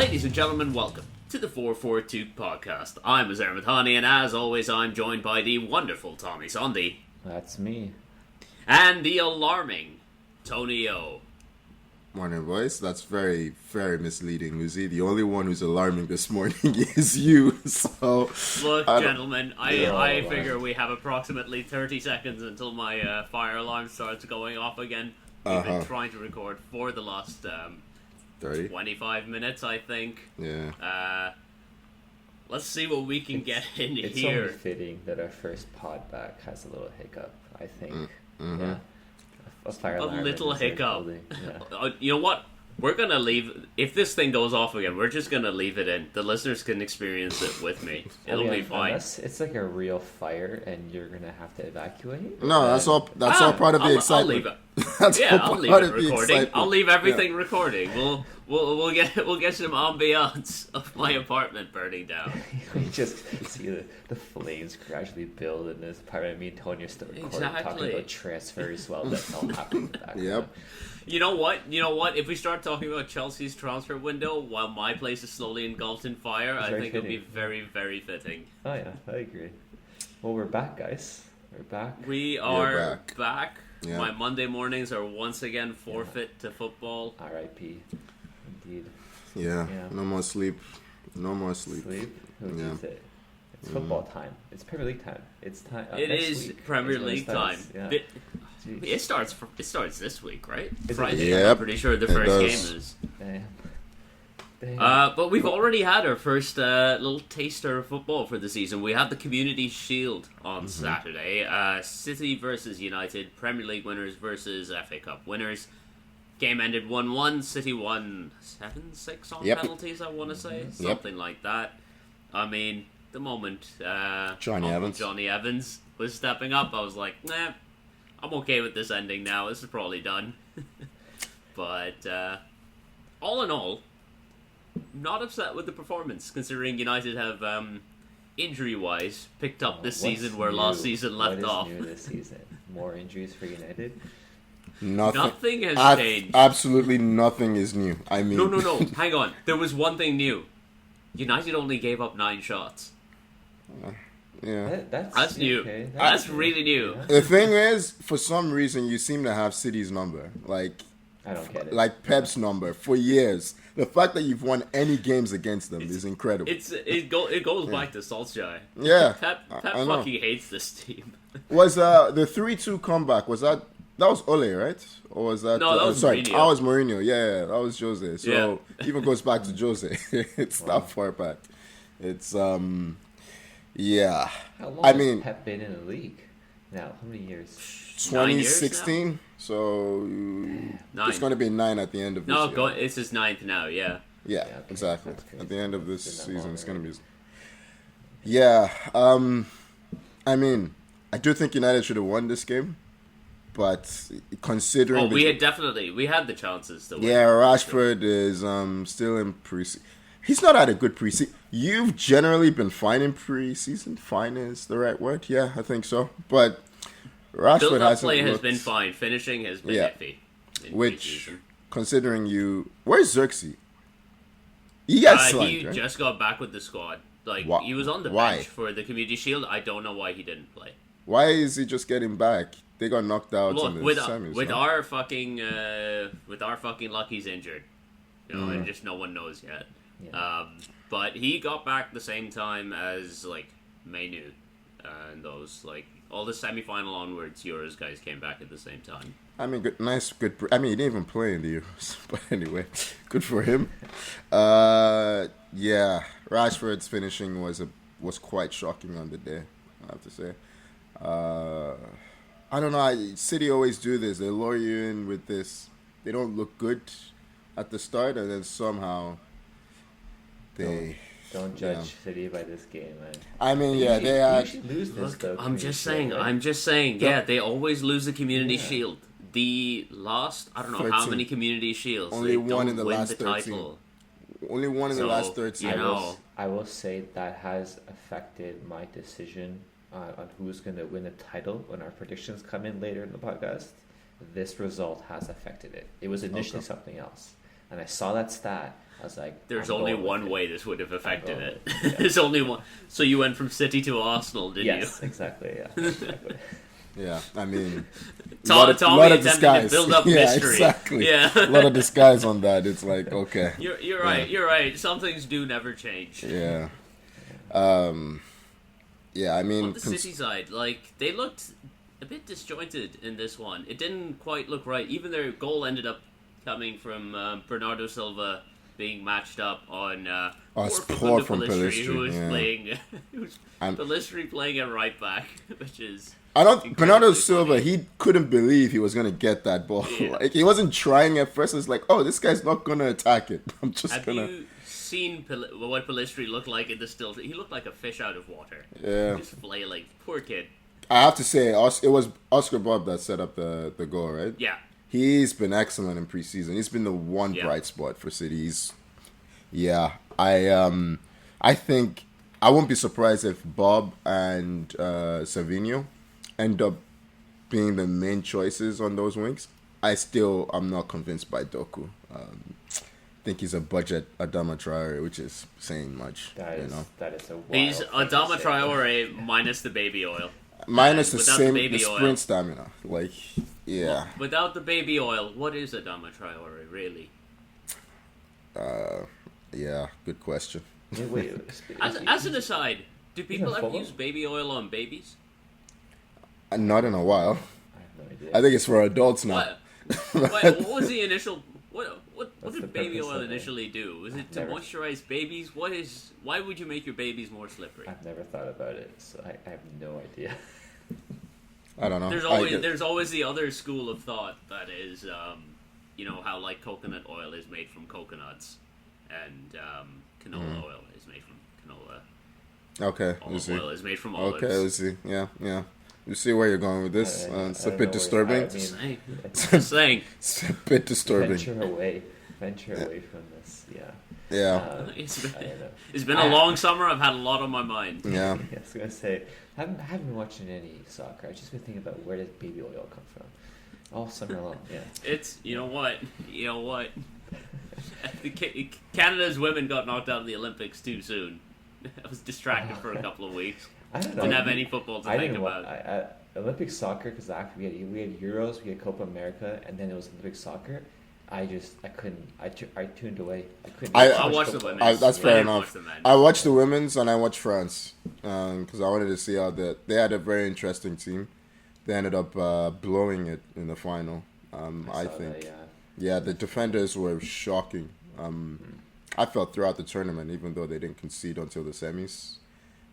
Ladies and gentlemen, welcome to the 442 podcast. I'm Azar Mathani, and as always, I'm joined by the wonderful Tommy Sondi. That's me. And the alarming Tony O. Morning, boys. That's very, very misleading, Uzi. The only one who's alarming this morning is you. So, look, gentlemen, I figure we have approximately 30 seconds until my fire alarm starts going off again. We've been trying to record for the last 25 minutes, I think. Yeah. Let's see what we can get in it's here. It's only fitting that our first pod back has a little hiccup, I think. Yeah. A little hiccup. Yeah. You know what? We're going to leave... If this thing goes off again, we're just going to leave it in. The listeners can experience it with me. It'll be fine. It's like a real fire and you're going to have to evacuate. No, that's all part of the excitement. I'll leave it recording. I'll leave everything recording. We'll get some ambiance of my apartment burning down. We just see the flames gradually build in this apartment. Me and Tony are still recording, talking about transfers while that's all happening in the background. Yep. You know what? If we start talking about Chelsea's transfer window while my place is slowly engulfed in fire, I think it'll be very, very fitting. Oh yeah, I agree. Well, we're back, guys. We're back. We are back. Yeah. My Monday mornings are once again forfeit to football. R.I.P. Indeed. Yeah. No more sleep. Who needs it? It's football time. It's Premier League time. It's time. It is Premier League time. Yeah. It starts this week, right? Friday. Yep. I'm pretty sure the first game is. Damn. But we've already had our first little taster of football for the season. We had the Community Shield on Saturday. City versus United, Premier League winners versus FA Cup winners. Game ended 1-1. City won 7-6 on penalties, I want to say. Something like that. I mean, the moment Johnny Evans was stepping up, I was like, nah, I'm okay with this ending now. This is probably done. But all in all, not upset with the performance, considering United have, injury-wise, picked up this season where last season left off. What is new this season? More injuries for United? Nothing has changed. Absolutely nothing is new. I mean... No. Hang on. There was one thing new. United only gave up 9 shots. Yeah. That's new. Okay. That's really new. Yeah. The thing is, for some reason, you seem to have City's number. Like, I don't get it. Like Pep's number for years. The fact that you've won any games against them is incredible. It goes back to Solskjaer. Yeah. Pep fucking hates this team. Was the 3-2 comeback, was that was Ole, right? Or was that... No, that was Mourinho. That was Mourinho. Yeah, that was Jose. So, even goes back to Jose. It's that far back. It's, yeah. How long has Pep been in the league now? How many years? 2016. So, it's going to be 9 at the end of this year. It's his 9th now, yeah. Yeah, okay. Exactly. At the end of this season, it's going to be... Yeah. I mean, I do think United should have won this game. But considering... we had the chances to win. Yeah, Rashford is still in pre-season. He's not had a good pre-season. You've generally been fine in pre-season. Fine is the right word. Yeah, I think so. But Rashford hasn't play has been fine. Finishing has been iffy. Which, considering you... Where's Xerxes? He got slugged, He right? just got back with the squad. He was on the bench for the Community Shield. I don't know why he didn't play. Why is he just getting back? They got knocked out in the semis. With our fucking luck, he's injured. And just no one knows yet. Yeah. But he got back the same time as Mainu and those all the semi-final onwards Euros guys came back at the same time. I mean, good. I mean, he didn't even play in the Euros, but anyway, good for him. Yeah, Rashford's finishing was quite shocking on the day, I have to say. I don't know. City always do this. They lure you in with this. They don't look good at the start, and then somehow they... Don't judge City by this game, man. I mean, they actually lose this, though. I'm just saying. Yeah, they always lose the Community Shield. The last, I don't know 13. How many Community Shields. Only one in the last 13. Only one in the last 13. I will say that has affected my decision on who's going to win the title when our predictions come in later in the podcast. This result has affected it. It was initially something else. and I saw that stat. I was like, there's I'm only going one with way this would have affected going it. with it, yeah. There's only one. So you went from City to Arsenal, did Yes, exactly. Yeah, exactly. Yeah, I mean, Tommy lot of attempted disguise. to build up Yeah, mystery. exactly. Yeah, A lot of disguise on that. It's like, okay. You're right. You're right. Some things do never change. Yeah. Yeah, I mean, On the City side, like, they looked a bit disjointed in this one. It didn't quite look right. Even their goal ended up coming from Bernardo Silva being matched up on poor from Pellistri, who was yeah. playing Pellistri playing at right back, which is Bernardo Silva, he couldn't believe he was going to get that ball. Yeah. Like, he wasn't trying at first. It's like, oh, this guy's not going to attack it. I'm just Have going to... you seen what Pellistri looked like in the still? He looked like a fish out of water. Yeah. Just flailing. Poor kid. I have to say, it was Oscar Bob that set up the goal, right? Yeah. He's been excellent in preseason. He's been the one bright spot for City. I think I won't be surprised if Bob and Savinho end up being the main choices on those wings. I'm not convinced by Doku. I think he's a budget Adama Traore, which is saying much. That is a wild He's thing to Adama say. Traore minus the baby oil. Minus the without same the baby sprint oil. stamina. Like, yeah. Without the baby oil, what is Adama Traore, really? Yeah, good question. Wait, As an aside, do people ever Fulham? use baby oil on babies? Not in a while. I have no idea. I think it's for adults now. What was the initial... What What's the did baby purpose oil of it? initially do? Was it to Never- moisturize babies? Why would you make your babies more slippery? I've never thought about it, so I have no idea. I don't know. There's always the other school of thought that is, how like coconut oil is made from coconuts, and canola oil is made from canola. Okay, we'll Olive see. oil is made from olives. Okay, let's see. Yeah. You see where you're going with this. It's a I bit don't know disturbing. Just saying. It's a bit disturbing. Venture away from this. Yeah. Yeah. It's I don't know. been a long summer. I've had a lot on my mind. Yeah. I was gonna say, I haven't been watching any soccer. I've just been thinking about where does baby oil come from? All summer long. Yeah. It's Canada's women got knocked out of the Olympics too soon. I was distracted for a couple of weeks. I don't know. Didn't have any football to think about. Olympic soccer, because after we had Euros, we had Copa America, and then it was Olympic soccer. I couldn't. I tuned away. I couldn't. I watched the women's. That's I fair didn't enough. watch the men. I watched the women's and I watched France because I wanted to see how they had a very interesting team. They ended up blowing it in the final. I think. That, Yeah, the defenders were shocking. I felt throughout the tournament, even though they didn't concede until the semis.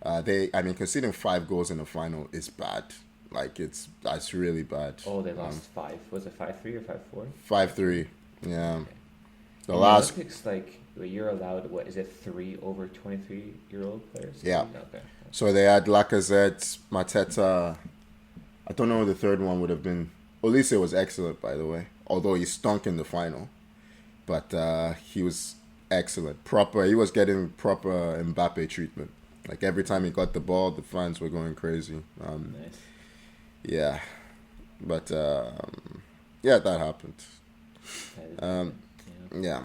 Conceding 5 goals in the final is bad. Like that's really bad. Oh, they lost 5. Was it 5-3 or 5-4? 5-3. Yeah. Okay. The In last. the Olympics, like you're allowed. What is it? 3 over 23-year-old players. Yeah. Okay. So they had Lacazette, Mateta. I don't know who the third one would have been. Olise was excellent, by the way. Although he stunk in the final, but he was excellent. He was getting proper Mbappe treatment. Like every time he got the ball, the fans were going crazy. Nice. Yeah, but that happened. Yeah,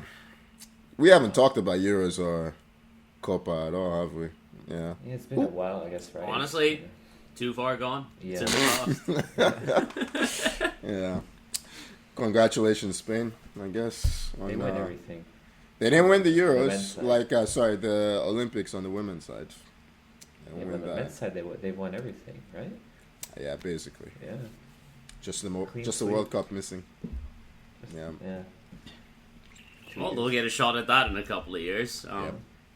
we haven't talked about Euros or Copa at all, have we? Yeah. Yeah, it's been a while, I guess, right? Honestly, too far gone. Yeah. It's in the past. Yeah. Congratulations, Spain, I guess. They win everything. They didn't win the men's Euros, side. the Olympics on the women's side. They Yeah, won but the that. men's side, they've won everything, right? Yeah, basically. Yeah. Just Clean the sweep. World Cup missing. Yeah. Yeah. Well, they'll get a shot at that in a couple of years.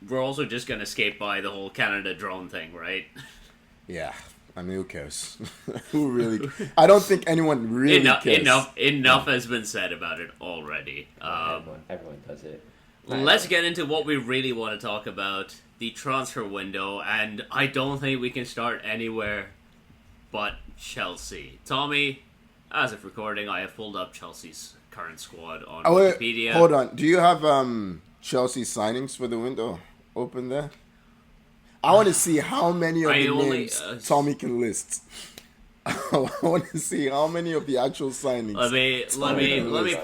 We're also just going to skate by the whole Canada drone thing, right? Yeah. I mean, who cares? Who really? I don't think anyone really cares. Enough has been said about it already. Everyone does it. Let's get into what we really want to talk about, the transfer window, and I don't think we can start anywhere but Chelsea. Tommy, as of recording, I have pulled up Chelsea's current squad on Wikipedia. Hold on. Do you have Chelsea signings for the window open there? I want to see how many of the names Tommy can list. I want to see how many of the actual signings. Let me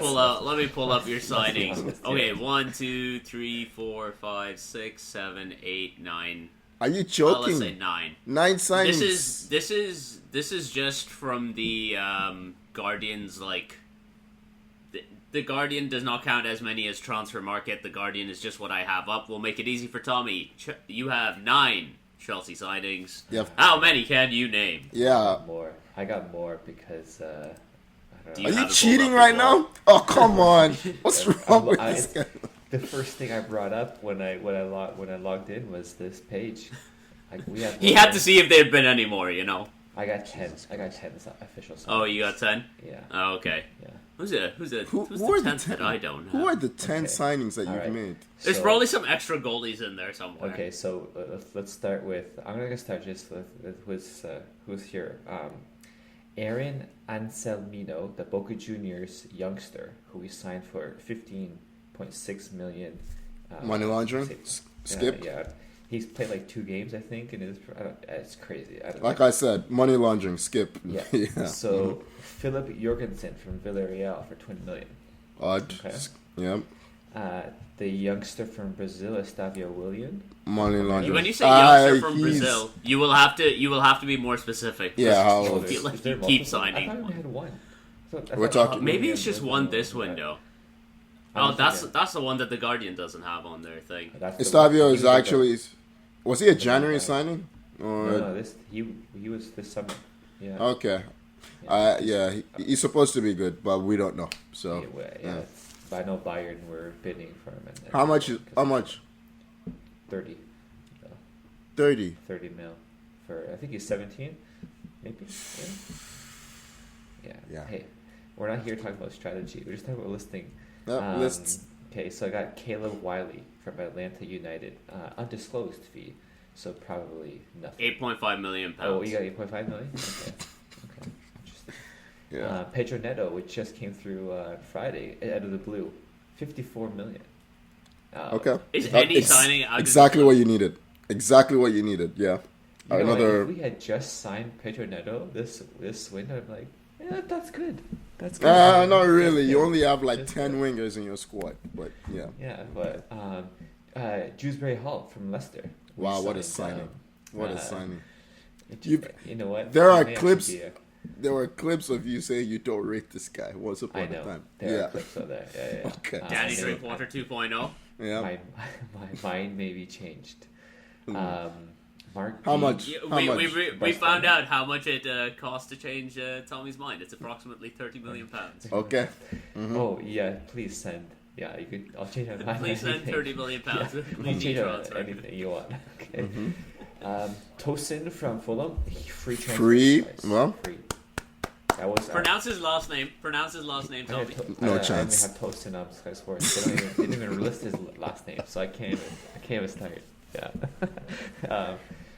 pull up your signings. Okay, 1, 2, 3, 4, 5, 6, 7, 8, 9. Are you joking? Let's say 9. 9 signings. This is just from the Guardian's like. The Guardian does not count as many as Transfer Market. The Guardian is just what I have up. We'll make it easy for Tommy. You have 9 Chelsea signings. Yep. How many can you name? Yeah. I got more because I don't know. Are you cheating right now? Oh, come on. What's wrong with this guy? The first thing I brought up when I logged in was this page. He had to see if there had been any more, you know. I got 10. I got 10 official signings. Oh, you got 10? Yeah. Oh, okay. Yeah. Who's the 10th that I don't have? Who are the 10 signings that you've right. made? There's probably some extra goalies in there somewhere. Okay, so let's start with. I'm gonna start just with who's here. Aaron Anselmino, the Boca Juniors youngster, who we signed for 15.6 million. Money laundering? Skip? Yeah. He's played like 2 games, I think, and it's crazy. I said, money laundering, skip. Yeah. Yeah. So Philip Jorgensen from Villarreal for 20 million. Odd. Okay. Yeah. The youngster from Brazil, Estavio William. Money laundering. When you say youngster from Brazil, you will have to be more specific. Yeah, how I old? feel like you keep signing. I thought we had one. We're talking. Maybe it's just one this window. Oh, that's the one that the Guardian doesn't have on their thing. Estavio is actually. Was he a January signing? Or? No, he was this summer. Yeah. Okay. He's supposed to be good, but we don't know. So. Yeah. But I know Bayern were bidding for him. How much? 30. 30. 30 mil for. I think he's 17. Maybe. Yeah. Hey, we're not here talking about strategy. We're just talking about listing. Lists. Okay, so I got Caleb Wiley from Atlanta United, undisclosed fee, so probably nothing. 8.5 million pounds. Oh, you got 8.5 million? Okay, interesting. Yeah. Pedro Neto, which just came through Friday out of the blue, 54 million. Okay. Is any signing exactly what you needed? Exactly what you needed. Yeah. If we had just signed Pedro Neto this window, I'm like, yeah, that's good. That's good. Not really. You only have like 10 wingers in your squad, but yeah. Yeah, but Dewsbury Hall from Leicester. Wow, what a signing! What a signing! You know what? There are clips. There were clips of you saying you don't rate this guy once upon a time. There are clips of that. Yeah. Okay. Danny Drinkwater 2.0. Yeah. My mind may be changed. Mark, how much? We found out how much it costs to change Tommy's mind. It's approximately 30 million pounds. Okay. Mm-hmm. Oh yeah, please send. Yeah, you could. I'll change my mind. Please send 30 million pounds. I'll change anything you want. Okay. Mm-hmm. Tosin from Fulham, free transfer. Free. Well. Free. That was. Pronounce his last name. Tommy. No chance. I have Tosin on Sky Sports. They didn't even list his last name, so I can't even start. Yeah.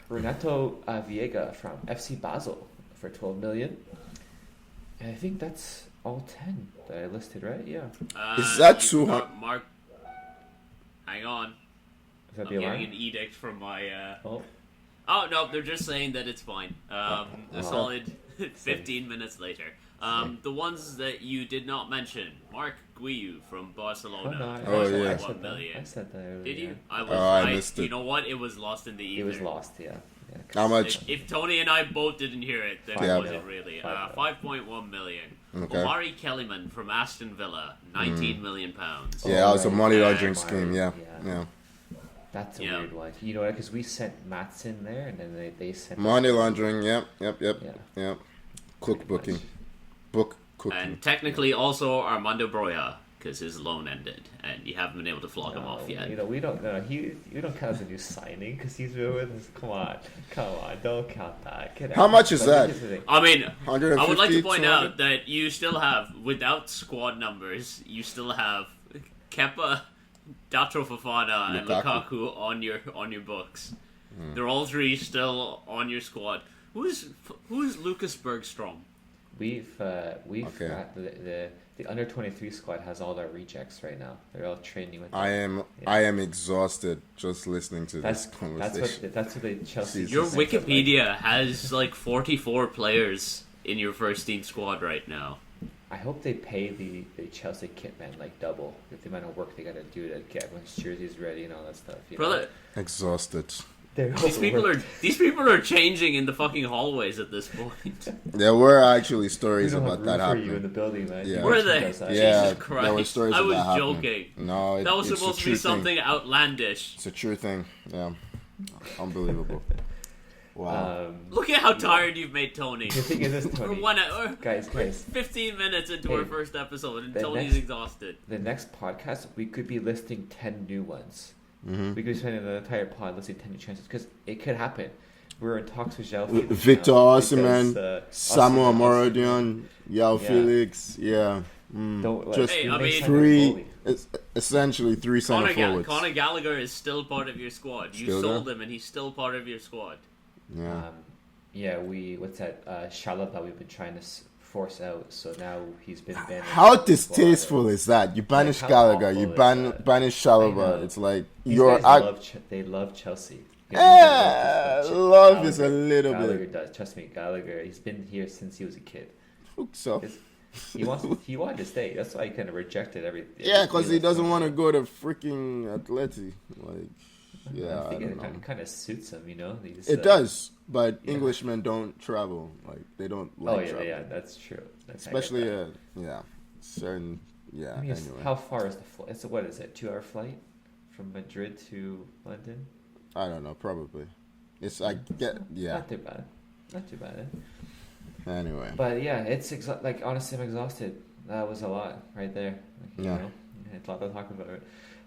Renato Viega from FC Basel for 12 million. And I think that's all 10 that I listed, right? Yeah. Is that 200? Mark, hang on. Is that I'm the getting alarm? an edict from my... Oh, no, they're just saying that it's fine. A solid 15 minutes later. The ones that you did not mention. Mark Guiu from Barcelona. Yeah. 1 million. I said that earlier. Did you? I missed it. You know what? It was lost in the ether. It was lost, yeah. How much? If Tony and I both didn't hear it, then Yeah. was it really? 5.1 million. Okay. Omari Kellyman from Aston Villa, 19 million pounds. Yeah, it was a money laundering Omari, scheme. Yeah. That's a weird one. You know what? Because we sent Matson there, and then they sent Money laundering. Yep. Yeah. Cook booking. Book cooking. And technically also Armando Broja, because his loan ended, and you haven't been able to flog him off yet. You know, we don't know. You don't count as a new signing because he's been with us. Come on, don't count that. How much is that? I mean, 150, I would like to point 200? out that you still have, without squad numbers, you still have Kepa, Datro Fofana, and Lukaku on your books. They're all 3 still on your squad. Who's Lucas Bergstrom? We've got the under 23 squad has all our rejects right now. They're all training with. I am exhausted just listening to this conversation. That's what the Chelsea. Your Wikipedia has like 44 players in your first team squad right now. I hope they pay the Chelsea kit man like double with the amount of work they got to do to get everyone's jerseys ready and all that stuff. Brother, exhausted. These people are changing in the fucking hallways at this point. There were actually stories we don't about have that room for happening. you in the building, man. Yeah. Were they? Yeah, Jesus Christ. there were stories I of was that happening. joking. No, That was it's supposed a to be true thing. something outlandish. It's a true thing. Yeah, unbelievable. Wow. Look at how tired you've made Tony. The thing is this, We're Tony. 1 hour. Guys. 15 minutes into our Hey, first episode, and the Tony's next- exhausted. The next podcast, we could be listing 10 new ones. Mm-hmm. We could be spending the entire pod listing 10 new chances because it could happen. We're in talks with Zhao Felix Victor now Osimhen, because, Samuel Osimhen, Morodion, Yao Yeah. Felix. Yeah. Don't Just Hey, I mean- three, essentially three center forwards. Conor Gallagher is still part of your squad. You Still sold there? him, and he's still part of your squad. Yeah. what's that? Shalaba we've been trying to force out, so now he's been banned. How distasteful is that? You banish how Gallagher, awful you is banish that? I know. Shalaba. It's like These you're. guys they love Chelsea. Love is a little Gallagher bit. does. Trust me, Gallagher. He's been here since he was a kid. So. He wanted to stay. That's why he kind of rejected everything. Yeah, because he doesn't want to go to freaking Atleti. Like, yeah, I think don't know. it kind of suits him, you know. These, It does, but Englishmen don't travel. Like, they don't like travel. yeah, that's true. Especially, certain, I mean, anyway. how far is the flight? It's what is it? 2-hour flight from Madrid to London. I don't know, probably. It's, Not too bad. Anyway. But yeah, it's like honestly, I'm exhausted. That was a lot right there. Like, Yeah. You know, a lot to talk about. A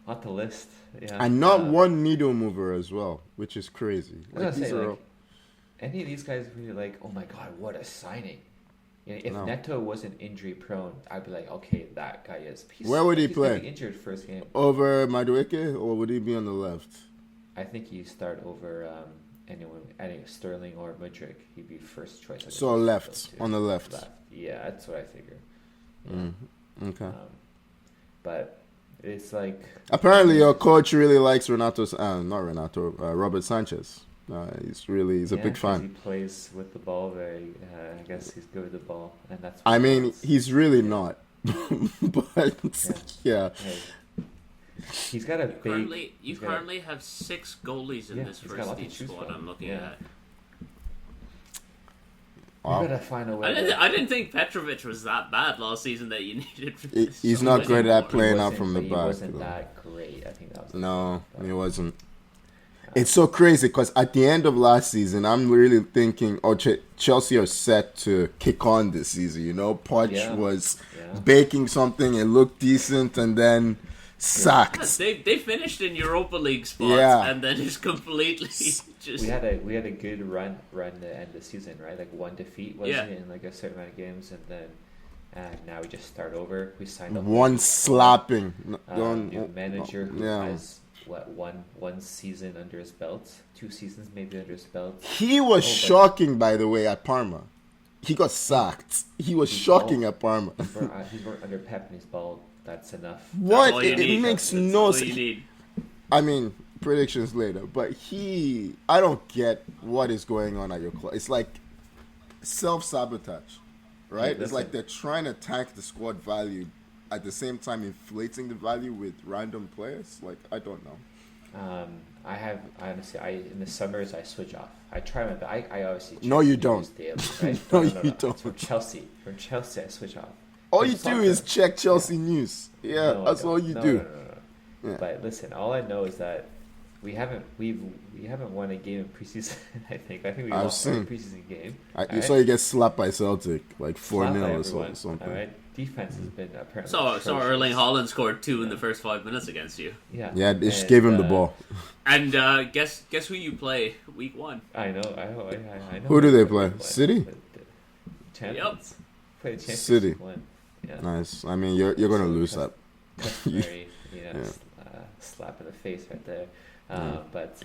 lot to list. Yeah. And not one needle mover as well, which is crazy. I was gonna these say, are like, all- any of these guys really like, oh my god, what a signing. You know, if No. Neto wasn't injury prone, I'd be like, okay, that guy is. Where would he he's play? gonna be injured first game. over Madueke, or would he be on the left? I think you start over any Sterling or Mudryk. He'd be first choice. I So think, left, those two. on the left. Yeah, that's what I figure. Yeah. Okay. But it's like Apparently, your coach really likes Robert Sanchez. He's a big 'cause fan. He plays with the ball very. I guess he's good with the ball, and that's. I what he mean, wants. he's really not. But yeah. Hey, he's got a big. You currently have 6 goalies in this he's got a lot first to team choose squad. from. I'm looking Yeah. at. We gotta find a way. I didn't think Petrovic was that bad last season that you needed for this. He's So not many good at goals. playing He out wasn't- from the but back. He wasn't though. that great. I think that was. No, he wasn't. It's so crazy because at the end of last season, I'm really thinking, Chelsea are set to kick on this season. You know, Poch was baking something, it looked decent, and then sacked. Yes, they finished in Europa League spots, and then just completely just. We had a good run to end the season, right? Like one defeat was it in like a certain amount of games, and then now we just start over. We signed up One slapping. new manager who has one season under his belt, 2 seasons maybe under his belt. He was shocking, by the way, at Parma. He got sacked. He was shocking at Parma. He's worked under Pep and he's bald. That's enough. What? It makes no sense. Need. I mean, predictions later, but I don't get what is going on at your club. It's like self-sabotage, right? Yeah, it's like they're trying to tank the squad value at the same time inflating the value with random players. Like, I don't know. In the summers I switch off. I try my best. I obviously check No, you the don't. news daily, right? No, you don't. From Chelsea, I switch off. All From you do soccer. is check Chelsea news. Yeah, No, I that's don't. all you No, do. No. Yeah. But listen, all I know is that we haven't won a game in preseason. I think we I've lost every seen. preseason game. You saw you get slapped by Celtic, like 4-0 or Everyone, something. all right, defense has been apparently. So atrocious. Erling Haaland scored 2 in the first 5 minutes against you. Yeah, Yeah, they just gave him the ball. And guess who you play week 1? I know. I know. Who do they play? City? Champions. Play the Champions. City. Won. Yeah. Nice. I mean, you're gonna lose that. Customary, slap in the face right there. But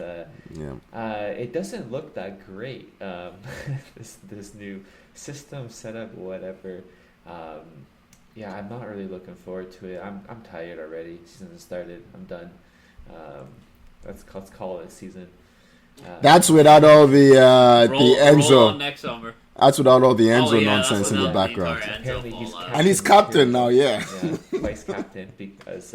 it doesn't look that great. This new system setup, whatever. I'm not really looking forward to it. I'm tired already. Season has started. I'm done. Let's call it a season. That's without all the Roll Enzo. on next summer. That's without all the Enzo Oh, yeah, nonsense that's in the without the background. entire Apparently Enzo he's fallout. And he's captain now, yeah. Vice captain because.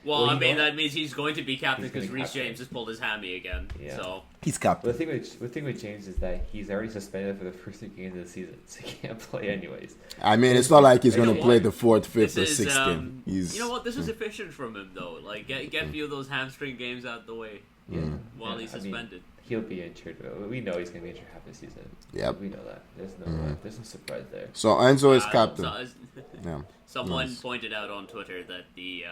Well, I you mean, know- that means he's going to be captain He's gonna because be Reece captain. James has pulled his hammy again. Yeah. So He's Well, captain. the thing with James is that he's already suspended for the first 2 games of the season, so he can't play anyways. I mean, it's not like he's You going know to play what? the 4th, 5th, this or is, 6th game. He's, you know what? This is efficient from him, though. Like, get a few of those hamstring games out of the way Yeah. while he's I mean, suspended. he'll be injured. We know he's going to be injured half the season. Yep. We know that. There's no surprise there. So Enzo is Uh, captain. so- Yeah. Someone Nice. pointed out on Twitter that the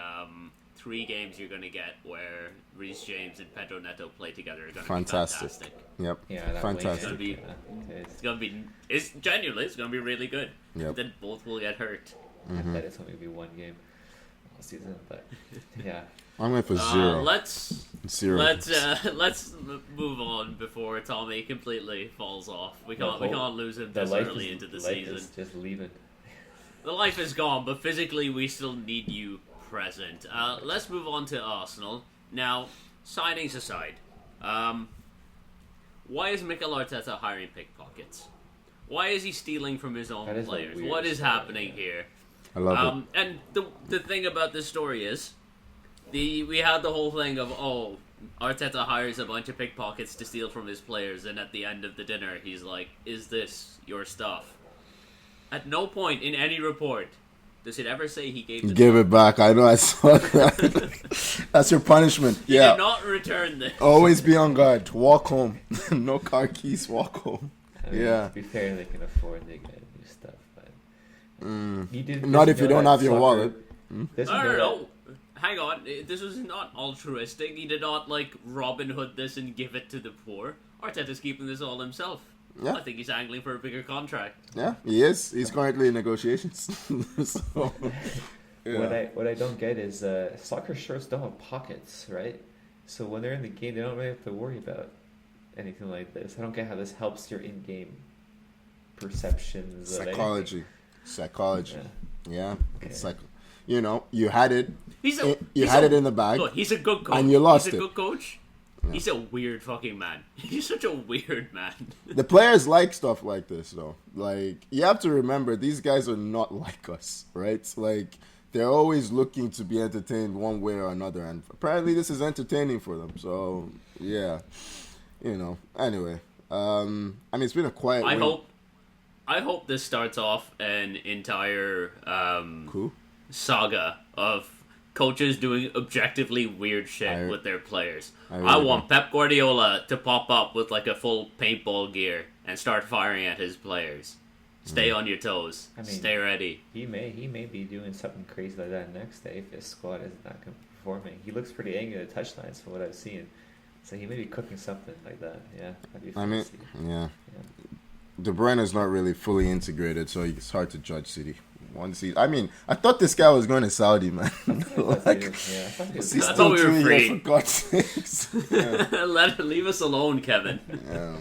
3 games you're going to get where Reece James and Pedro Neto play together are going to be Fantastic. fantastic. Yep. Yeah, that Fantastic. Be- It's going to be, it's genuinely, it's going to be really good. Yep. Then both will get hurt. I bet it's only going to be 1 game all season, but yeah. I'm going for 0. Let's 0. let's move on before Tommy completely falls off. We can't lose him this early into the life season. is just leaving. The life is gone, but physically we still need you present. Let's move on to Arsenal. Now, signings aside, why is Mikel Arteta hiring pickpockets? Why is he stealing from his own That is a players? weird What is story, happening yeah. here? I love it. And the thing about this story is, we had the whole thing of, Arteta hires a bunch of pickpockets to steal from his players, and at the end of the dinner, he's like, "Is this your stuff?" At no point in any report does it ever say he gave. You the gave stuff. it back. I know. I saw that. That's your punishment. He Yeah. did not return this. Always be on guard. Walk home. No car keys. Walk home. I mean, Yeah. To be fair, they can afford to get new stuff, but you did. Not does if he you know don't that have your soccer- wallet. Does he I know don't that- know. Hang on. This was not altruistic. He did not, Robin Hood this and give it to the poor. Arteta's keeping this all himself. Yeah. I think he's angling for a bigger contract. Yeah, he is. He's currently in negotiations. So, yeah. What I don't get is soccer shirts don't have pockets, right? So when they're in the game, they don't really have to worry about anything like this. I don't get how this helps your in-game perceptions. of Psychology. Psychology. anything. Yeah. Okay. It's like, you had it. You he's had it in the bag. Look, he's a good coach. And you lost he's a it. good coach. He's a weird fucking man. He's such a weird man. The players like stuff like this, though. Like, you have to remember, these guys are not like us, right? Like, they're always looking to be entertained one way or another, and apparently this is entertaining for them. So, yeah. Anyway. I mean, it's been a quiet week. I hope this starts off an entire Cool. saga of coaches doing objectively weird shit I- with their players. I I really want Pep Guardiola to pop up with a full paintball gear and start firing at his players. Stay Mm. on your toes. I mean- Stay ready. He may be doing something crazy like that next day if his squad is not performing. He looks pretty angry at the touchlines from what I've seen. So he may be cooking something like that. Yeah, that'd be I fun mean, to see. yeah. De Bruyne is not really fully integrated, so it's hard to judge City. I mean, I thought this guy was going to Saudi, man. I thought he was he's I still thought we were 2 years, free. for God's sakes. Yeah. Leave us alone, Kevin. Yeah.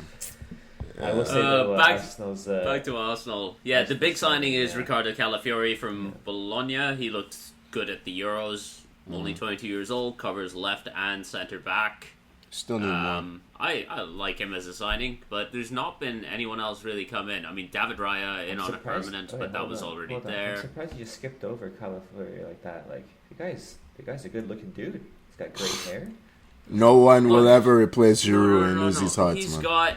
I will say though, back- Arsenal's Back to Arsenal. Yeah, the big Arsenal signing is yeah. Ricardo Calafiori from Bologna. He looked good at the Euros. Only 22 years old, covers left and centre back. Still need more. I like him as a signing, but there's not been anyone else really come in. I mean, David Raya in I'm on a surprised- permanent, wait, but that hold was on, already hold on. I'm there. surprised you just skipped over Calafiori like that. Like the guy's a good looking dude. He's got great hair. No one will Look, ever replace Giroud No. and Uzi's hearts, He's man.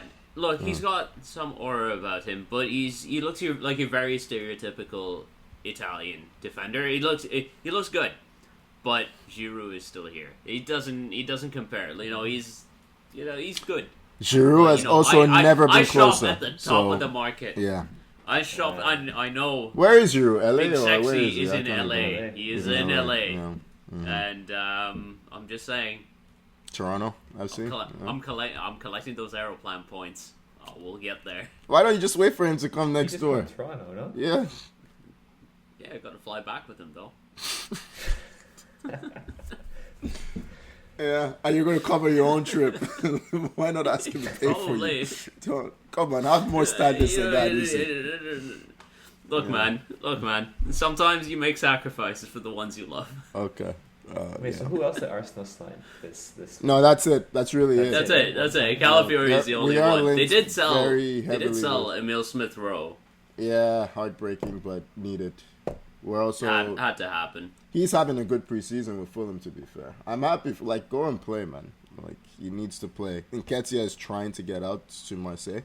he's got some aura about him, but he looks like a very stereotypical Italian defender. He looks good, but Giroud is still here. He doesn't compare. He's good. Giroud has also never been I shop closer. at the top so, of the market. yeah. I shop. I know. Where is Giroud? LA Big or where Sexy is he? is I in can't LA. remember. He is He's in LA. Yeah. Mhm. And I'm just saying, Toronto, I've seen. I'm collecting those aeroplane points. Oh, we'll get there. Why don't you just wait for him to come He next just door? from Toronto, no? Yeah. Yeah, I gotta fly back with him though. Yeah, and you're going to cover your own trip. Why not ask him to pay Probably. for you? Come on, have more standards than that. Easy. Look, man. Sometimes you make sacrifices for the ones you love. Okay. Wait, so who else did Arsenal sign this? No, that's it. That's really it. That's it. Calafiori is the only we are one. They linked did sell. very They did heavily sell with- Emil Smith Rowe. Yeah, heartbreaking, but needed. We're also Had to happen. he's having a good preseason with Fulham. To be fair, I'm happy. Go and play, man. Like he needs to play. Nketiah is trying to get out to Marseille.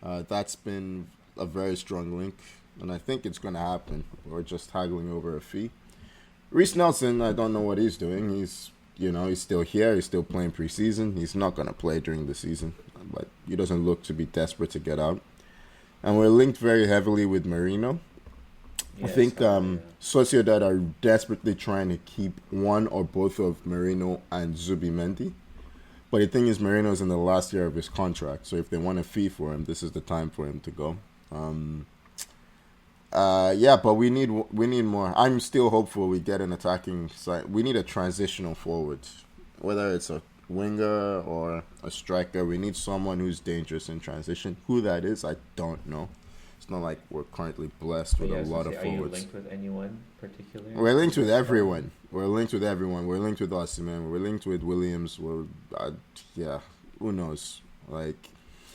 That's been a very strong link, and I think it's going to happen. We're just haggling over a fee. Reece Nelson, I don't know what he's doing. He's still here. He's still playing preseason. He's not going to play during the season, but he doesn't look to be desperate to get out. And we're linked very heavily with Merino. Yeah, I think Scotland, Sociedad are desperately trying to keep one or both of Merino and Zubimendi. But the thing is, Merino's in the last year of his contract, so if they want a fee for him, this is the time for him to go. But we need more. I'm still hopeful we get an attacking side. We need a transitional forward, whether it's a winger or a striker. We need someone who's dangerous in transition. Who that is, I don't know. It's not like we're currently blessed with a lot of Are forwards. you linked with anyone particular? We're linked with everyone. We're linked with Osimhen. We're linked with Williams. Who knows?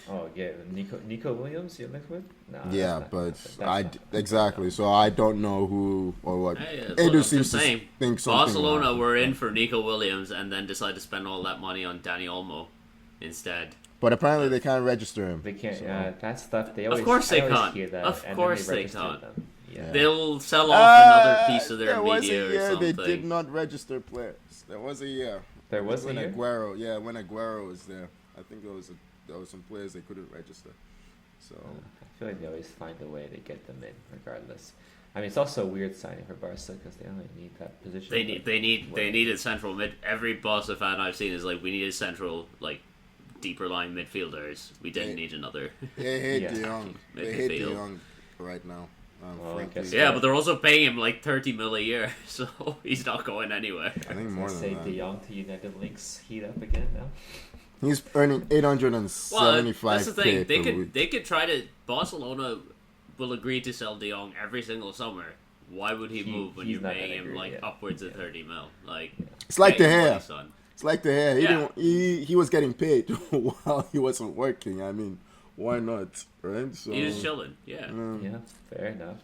Oh yeah, Nico Williams you're linked with? No, Yeah, that's but not- exactly. So I don't know who or what. Hey, that's Edu what I'm seems just to saying. think something will Barcelona happen. were in for Nico Williams and then decided to spend all that money on Dani Olmo instead. But apparently they can't register him. They can't. So- That stuff. They always. course they I always can't. Hear that, Of and course then they register can't. them. Yeah. They'll sell off another piece of their there was media a or year something. they did not register players. There was a year. There was a when year? Aguero, when Aguero was there, I think there was some players they couldn't register. So I feel like they always find a way to get them in, regardless. I mean, it's also a weird signing for Barca because they only need that position. They need a central mid. Every Barca fan I've seen is like, we need a central, like, deeper line midfielders. We didn't need another. they hate Yeah. De Jong. Make They it hate De feel. Jong right now. Well, I frankly. guess- Yeah, but they're also paying him like 30 mil a year, so he's not going anywhere. I think more than Say that. De Jong to United links heat up again now. He's earning Well, 875 that's the thing. per week. They could try to. Barcelona will agree to sell De Jong every single summer. Why would he move when he's you're not paying gonna him agree, like yeah. upwards of 30 mil? Like, It's like pay the him hair. money, son. It's like the hair. Yeah. He was getting paid while he wasn't working. I mean, why not, right? So He was chilling. Yeah. Yeah, fair enough.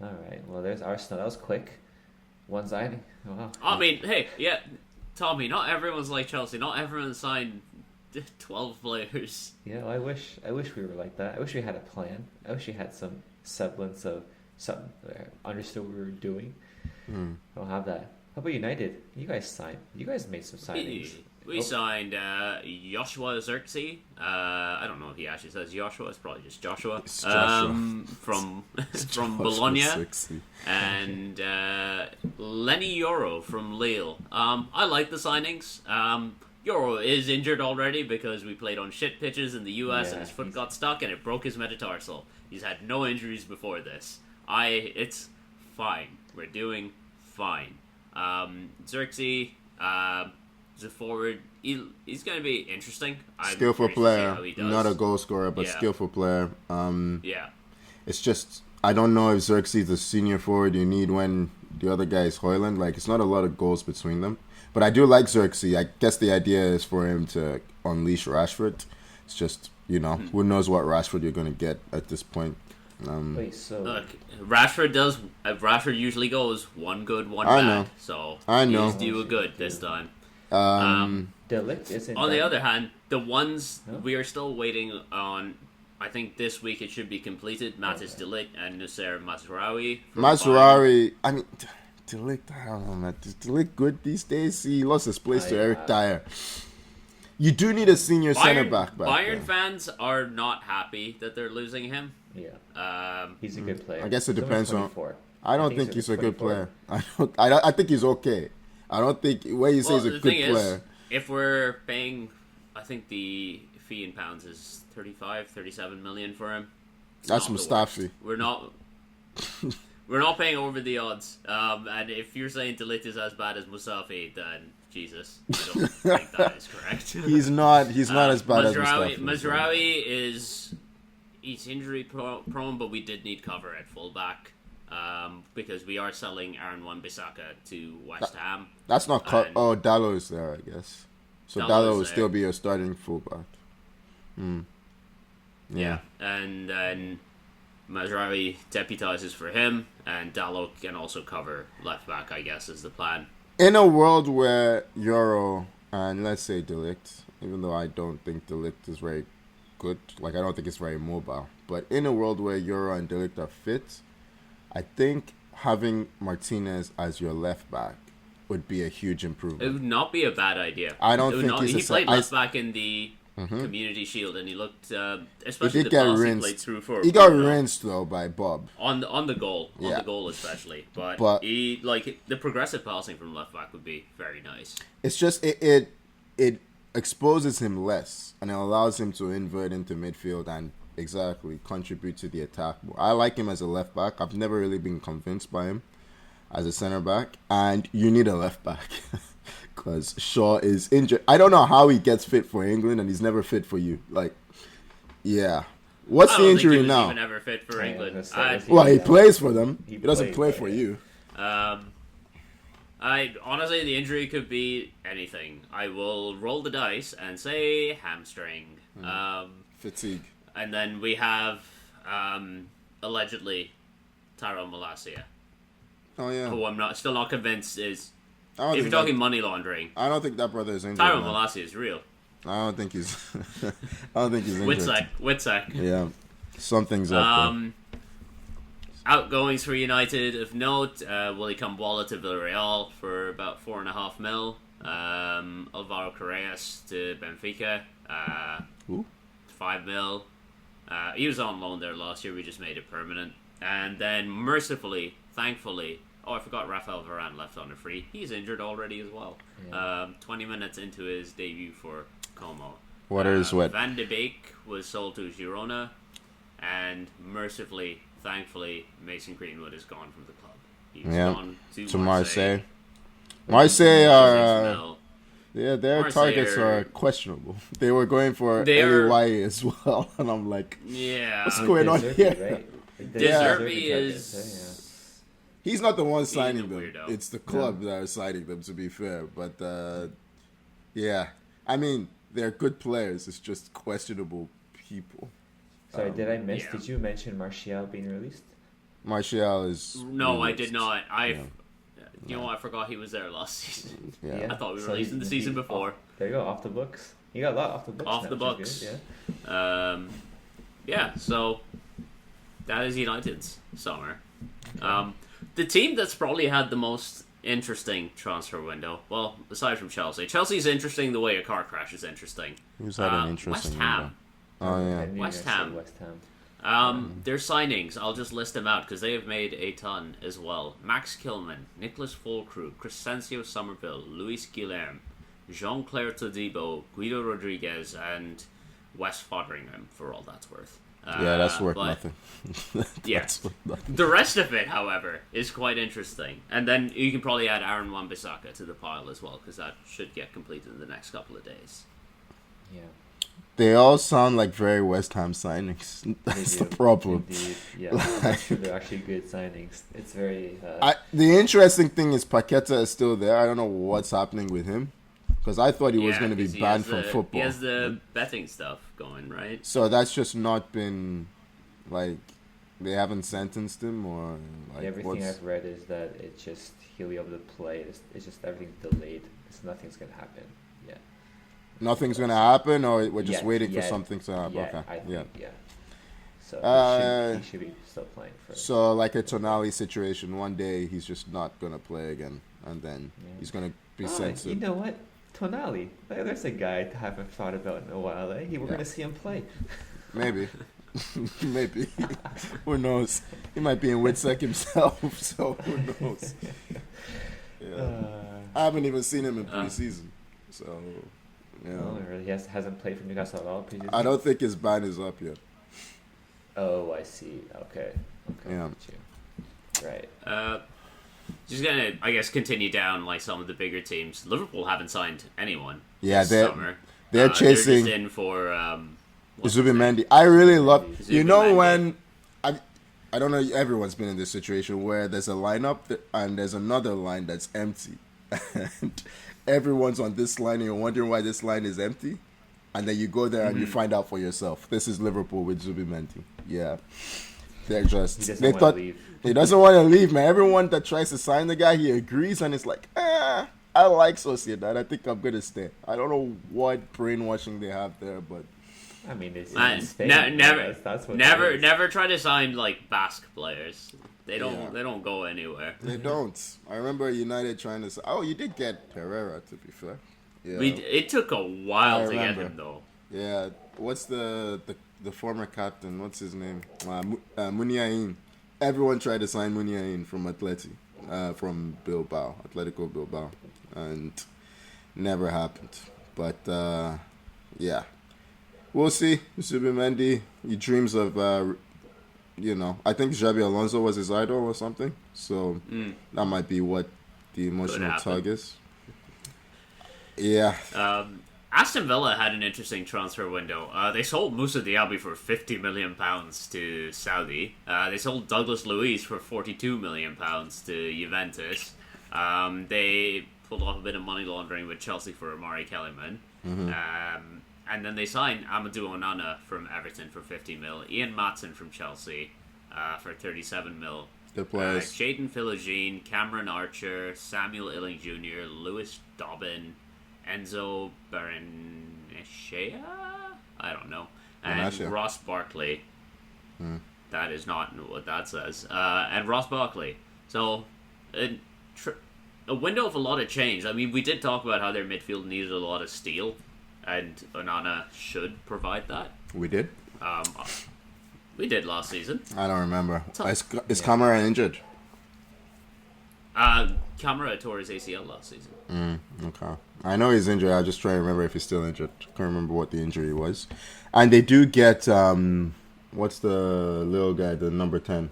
All right. Well, there's Arsenal. That was quick. One signing. Wow. I mean, hey, yeah, Tommy. Not everyone's like Chelsea. Not everyone signed 12 players. Yeah, well, I wish we were like that. I wish we had a plan. I wish we had some semblance of something. Understood what we were doing. I don't have that. How about United? You guys made some signings. We signed Joshua Zirkzee. I don't know if he actually says Joshua. It's probably just Joshua. It's Joshua. From Joshua Bologna. 60. And Lenny Yoro from Lille. I like the signings. Yoro is injured already because we played on shit pitches in the US and his foot got stuck and it broke his metatarsal. He's had no injuries before this. It's fine. We're doing fine. Xerxes, is a forward. He's going to be interesting. I'm Skillful curious to see player, how he does. not a goal scorer, but Yeah. skillful player. Yeah. It's just I don't know if Xerxes is the senior forward you need when the other guy is Hoyland. Like it's not a lot of goals between them. But I do like Xerxes. I guess the idea is for him to unleash Rashford. It's just who knows what Rashford you're going to get at this point. Wait, so Look, Rashford usually goes one good, one I bad. know. So I know. he's due a good this time. De Ligt isn't. On the done? other hand, the ones No? we are still waiting on, I think this week it should be completed. Matis Okay. De Ligt and Nusser Mazraoui. from Bayern. Mazraoui, I mean, De Ligt, I don't know, man. Is De Ligt good these days? He lost his place to Eric Dyer. You do need a senior center back Bayern there. fans are not happy that they're losing him. Yeah, he's a good player. I guess it He's only depends on- 24. I don't think he's a good player. I think he's okay. I don't think what you say Well, is a the good thing player. is, if we're paying, I think the fee in pounds is 37 million for him. It's That's not the Mustafi. worst. We're not paying over the odds. And if you're saying De Ligt is as bad as Mustafi, then Jesus, I don't think that is correct. He's not as bad as Mustafi. Mazraoui he's injury prone, but we did need cover at fullback. because we are selling Aaron Wan-Bissaka to West Ham. That's not cut. Oh, Dallo is there, I guess. So Dallo will still be your starting fullback. Yeah, and then Mazraoui deputises for him, and Dallo can also cover left back, I guess, is the plan. In a world where Euro and let's say De Ligt, even though I don't think De Ligt is very good, like I don't think it's very mobile, but in a world where Euro and De Ligt are fit, I think having Martinez as your left back would be a huge improvement. It would not be a bad idea. I don't think he played left back in the Community Shield, and he looked, especially the pass he played through for. He got rinsed though by Bob on the goal, the goal especially. But he the progressive passing from left back would be very nice. It's just it exposes him less, and it allows him to invert into midfield and contribute to the attack more. I like him as a left back. I've never really been convinced by him as a center back, and you need a left back because Shaw is injured. I don't know how he gets fit for England, and he's never fit for you. What's the injury now? Even ever fit for England. He plays for them. He doesn't play for you. Honestly, the injury could be anything. I will roll the dice and say hamstring. Fatigue. And then we have allegedly Tyrone Malacia. Oh yeah. Who I'm still not convinced is. If you're talking money laundering, I don't think that brother is injured. Tyrone Malacia is real. I don't think he's. injured. Witsec. Yeah, something's up. Outgoings for United of note: Willy Kambwala to Villarreal for about $4.5 million. Alvaro Carreras to Benfica, $5 million. He was on loan there last year. We just made it permanent. And then mercifully, thankfully, I forgot Rafael Varane left on a free. He's injured already as well. Yeah. 20 minutes into his debut for Como. Van de Beek was sold to Girona, and mercifully, thankfully, Mason Greenwood is gone from the club. He's gone to Marseille. Marseille are... their targets are questionable. They were going for AY as well, and I'm like, what's going on here? De Zerbi is... He's not the one signing them. It's the club that are signing them, to be fair. But, I mean, they're good players. It's just questionable people. Sorry, did I miss? Did you mention Martial being released? Martial is... No, released. I did not. You know what? I forgot he was there last season. I thought we released him the season before. There you go, off the books. You got a lot off the books. Off the books. Good, so that is United's summer. The team that's probably had the most interesting transfer window, well, aside from Chelsea's interesting the way a car crash is interesting. Who's had an interesting West Ham. Oh, yeah. West Ham. Their signings, I'll just list them out because they have made a ton as well. Max Kilman, Nicholas Fulcrew, Crescencio Somerville, Luis Guilherme, Jean-Claire Todibo, Guido Rodriguez, and Wes Fotheringham, for all that's worth. That's worth nothing. That's worth nothing. The rest of it, however, is quite interesting. And then you can probably add Aaron Wan-Bissaka to the pile as well, because that should get completed in the next couple of days. Yeah. They all sound like very West Ham signings. That's the problem. Indeed. Yeah, they're actually good signings. It's very... the interesting thing is Paqueta is still there. I don't know what's happening with him. Because I thought he was going to be banned from football. He has the betting stuff going, right? So that's just not been, they haven't sentenced him, or everything I've read is that it's just he'll be able to play. It's just everything's delayed. Nothing's going to happen. Yeah. Nothing's going to happen, or we're just waiting for something to happen? Okay. So he should be still playing for. So like a Tonali situation, one day he's just not going to play again, and then he's going to be censored. You know what? Tonali, there's a guy I haven't thought about in a while. We're going to see him play. Maybe. Maybe. Who knows? He might be in Witsec himself, so who knows? I haven't even seen him in preseason, so... Oh, really? He hasn't played for Newcastle at all previously? I don't think his ban is up yet. Oh, I see. Okay. Yeah. Right. Just gonna, I guess, continue down some of the bigger teams. Liverpool haven't signed anyone. Yeah, this summer. They're chasing. They're just in for Zubimendi. I really love. You know when, I I don't know. Everyone's been in this situation where there's a lineup and there's another line that's empty, and everyone's on this line, and you're wondering why this line is empty, and then you go there and you find out for yourself. This is Liverpool with Zubimendi. Yeah, they're just they thought leave. He doesn't want to leave, man. Everyone that tries to sign the guy, he agrees, and it's like, I like Sociedad. I think I'm gonna stay. I don't know what brainwashing they have there, but. I mean, it's Spain. Never try to sign like Basque players. They don't go anywhere. They don't. I remember United trying to say, "Oh, you did get Herrera." To be fair, yeah. It took a while to get him though. Yeah. What's the former captain? What's his name? Muniain. Everyone tried to sign Muniain from from Atletico Bilbao, and never happened. But yeah. We'll see. Zubimendi, he dreams of, I think Xabi Alonso was his idol or something. So that might be what the emotional tug is. Yeah. Aston Villa had an interesting transfer window. They sold Moussa Diaby for £50 million to Saudi. They sold Douglas Luiz for £42 million to Juventus. They pulled off a bit of money laundering with Chelsea for Amari Kellyman. And then they signed Amadou Onana from Everton for 50 mil, Ian Matson from Chelsea for 37 mil. Good players. Jadon Philogene, Cameron Archer, Samuel Illing Jr., Lewis Dobbin, Enzo Barrenechea? I don't know. And Ross Barkley. That is not what that says. And Ross Barkley. So, a window of a lot of change. I mean, we did talk about how their midfield needed a lot of steel. And Onana should provide that. We did? We did last season. I don't remember. Is Kamara injured? Kamara tore his ACL last season. Okay. I know he's injured. I just try to remember if he's still injured. Can't remember what the injury was. And they do get, what's the little guy, the number 10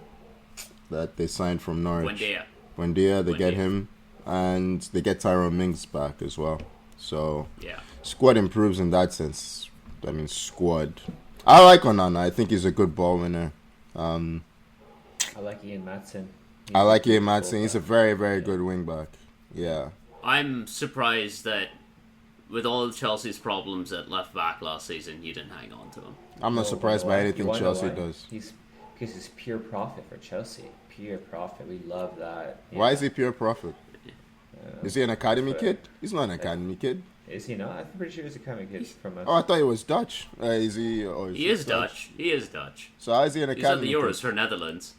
that they signed from Norwich? Buendia. They get him. And they get Tyrone Mings back as well. So... yeah. Squad improves in that sense. I mean, squad. I like Onana. I think he's a good ball winner. I like Ian Matson. He's a very, very good wing back. Yeah. I'm surprised that with all of Chelsea's problems at left back last season, you didn't hang on to him. I'm not surprised by anything Chelsea does. Because it's pure profit for Chelsea. Pure profit. We love that. Why is he pure profit? Is he an academy kid? He's not an academy kid. Is he not? I'm pretty sure he's a academy kid from us. Oh, I thought he was Dutch. Is he? He is Dutch. He is Dutch. So how is he an academy? He's at the Euros for Netherlands.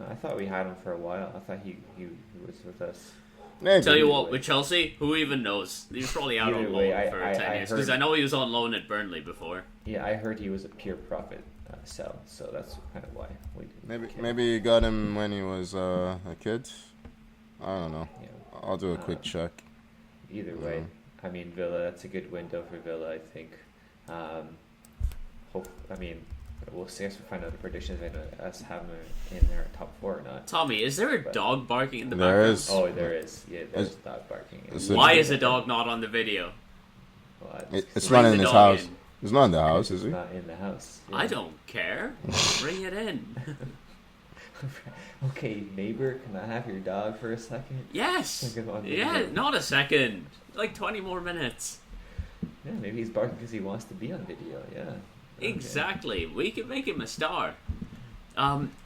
I thought we had him for a while. I thought he was with us. Maybe. Tell you what, with Chelsea, who even knows? He was probably out on loan for 10 years. Because I know he was on loan at Burnley before. Yeah, I heard he was a pure profit sell. So that's kind of why we didn't. Maybe you got him when he was a kid. I don't know. Yeah. I'll do a quick check. Either way. I mean, Villa, that's a good window for Villa, I think. We'll see. We'll find out the predictions and us having in their top 4 or not. Tommy, is there a dog barking in the background? There is. Oh, there is. Yeah, there's a dog barking. Why is a dog not on the video? Well, it's not in his house. He's not in the house, is he? Not in the house. Yeah. I don't care. Bring it in. Okay, neighbor, can I have your dog for a second? Yes. Yeah, not a second. Like 20 more minutes. Yeah, maybe he's barking because he wants to be on video. Yeah. Okay. Exactly. We can make him a star.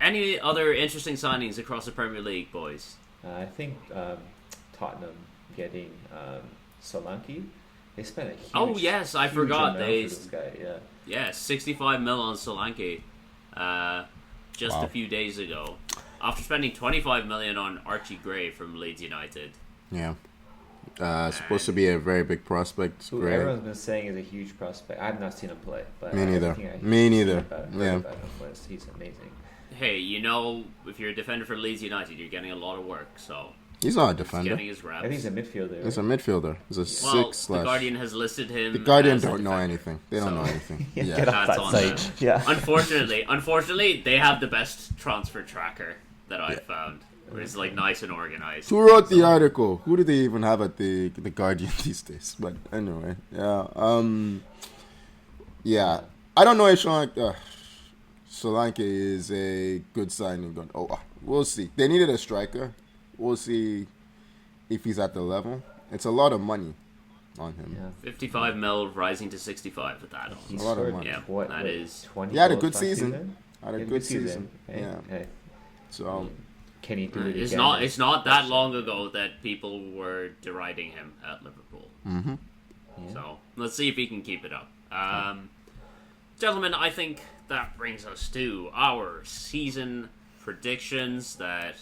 Any other interesting signings across the Premier League, boys? I think Tottenham getting Solanke. They spent a huge. Oh yes, I forgot. They for this guy. Yeah, 65 mil on Solanke. Just a few days ago, after spending 25 million on Archie Gray from Leeds United. Yeah. Supposed to be a very big prospect. Who everyone's been saying is a huge prospect. I've not seen him play, but me neither. Yeah, he's amazing. Hey, if you're a defender for Leeds United, you're getting a lot of work. So he's not a defender. He's getting his reps. I think he's a midfielder. Right? He's a midfielder. He's a 6/. The Guardian has listed him. The Guardian don't know anything. They don't know anything. Yeah, that's on them. Yeah. Unfortunately, they have the best transfer tracker that I've found. It's like nice and organized. Who wrote the article? Who do they even have at the Guardian these days? But anyway, yeah. I don't know if Solanke is a good signing. We'll see. They needed a striker. We'll see if he's at the level. It's a lot of money on him. Yeah. 55 mil rising to 65 with that. He A lot of scored, money. Yeah, what, that is- 20 He had a goals good last season. Had a good season. Hey, Yeah. hey. So Can he do it It's again? It's not that long ago that people were deriding him at Liverpool. mhm. Yeah. So let's see if he can keep it up. Gentlemen, I think that brings us to our season predictions that